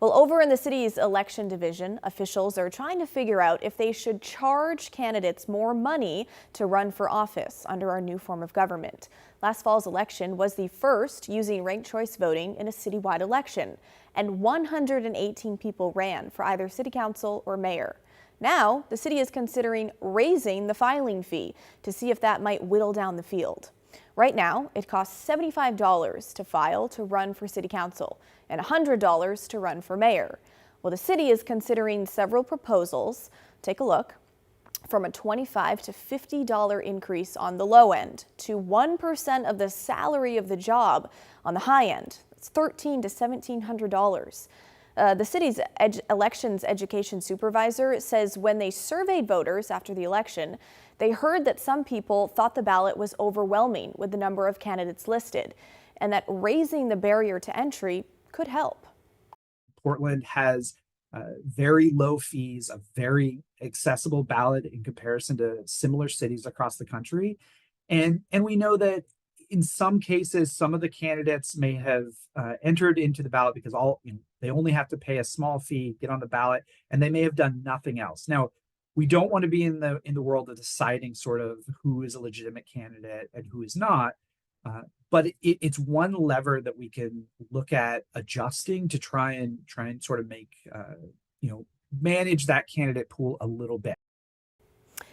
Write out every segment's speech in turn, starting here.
Well, over in the city's election division, officials are trying to figure out if they should charge candidates more money to run for office under our new form of government. Last fall's election was the first using ranked choice voting in a citywide election, and 118 people ran for either city council or mayor. Now, the city is considering raising the filing fee to see if that might whittle down the field. Right now, it costs $75 to file to run for city council and $100 to run for mayor. Well, the city is considering several proposals. Take a look. From a $25 to $50 increase on the low end to 1% of the salary of the job on the high end. That's $1,300 to $1,700. The city's elections education supervisor says when they surveyed voters after the election, they heard that some people thought the ballot was overwhelming with the number of candidates listed, and that raising the barrier to entry could help. Portland has very low fees, a very accessible ballot in comparison to similar cities across the country. And we know that in some cases, some of the candidates may have entered into the ballot because they only have to pay a small fee, get on the ballot, and they may have done nothing else. Now, we don't want to be in the world of deciding sort of who is a legitimate candidate and who is not. But it's one lever that we can look at adjusting to try and sort of make manage that candidate pool a little bit.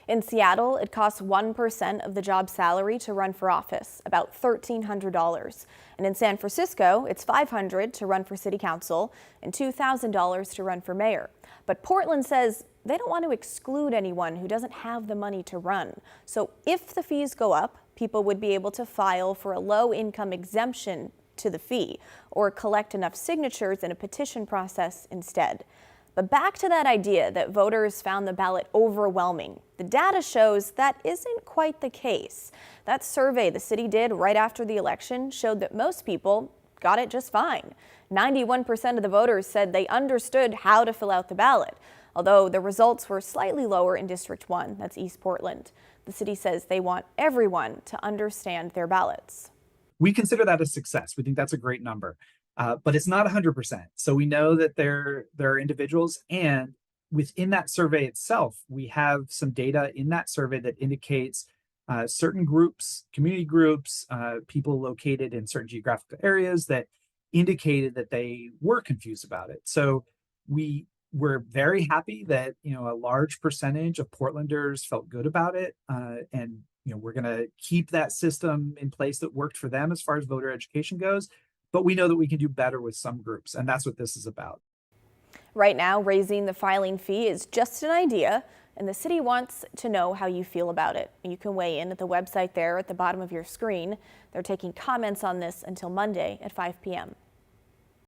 In Seattle, it costs 1% of the job salary to run for office, about $1,300. And in San Francisco, it's $500 to run for city council and $2,000 to run for mayor. But Portland says they don't want to exclude anyone who doesn't have the money to run. So if the fees go up, people would be able to file for a low-income exemption to the fee or collect enough signatures in a petition process instead. But back to that idea that voters found the ballot overwhelming. The data shows that isn't quite the case. That survey the city did right after the election showed that most people got it just fine. 91% of the voters said they understood how to fill out the ballot, although the results were slightly lower in District 1, that's East Portland. The city says they want everyone to understand their ballots. We consider that a success. We think that's a great number. But it's not 100%. So we know that there are individuals, and within that survey itself, we have some data in that survey that indicates certain groups, community groups, people located in certain geographical areas that indicated that they were confused about it. So we're very happy that a large percentage of Portlanders felt good about it, and we're going to keep that system in place that worked for them as far as voter education goes. But we know that we can do better with some groups, and that's what this is about. Right now, raising the filing fee is just an idea, and the city wants to know how you feel about it. You can weigh in at the website there at the bottom of your screen. They're taking comments on this until Monday at 5 p.m.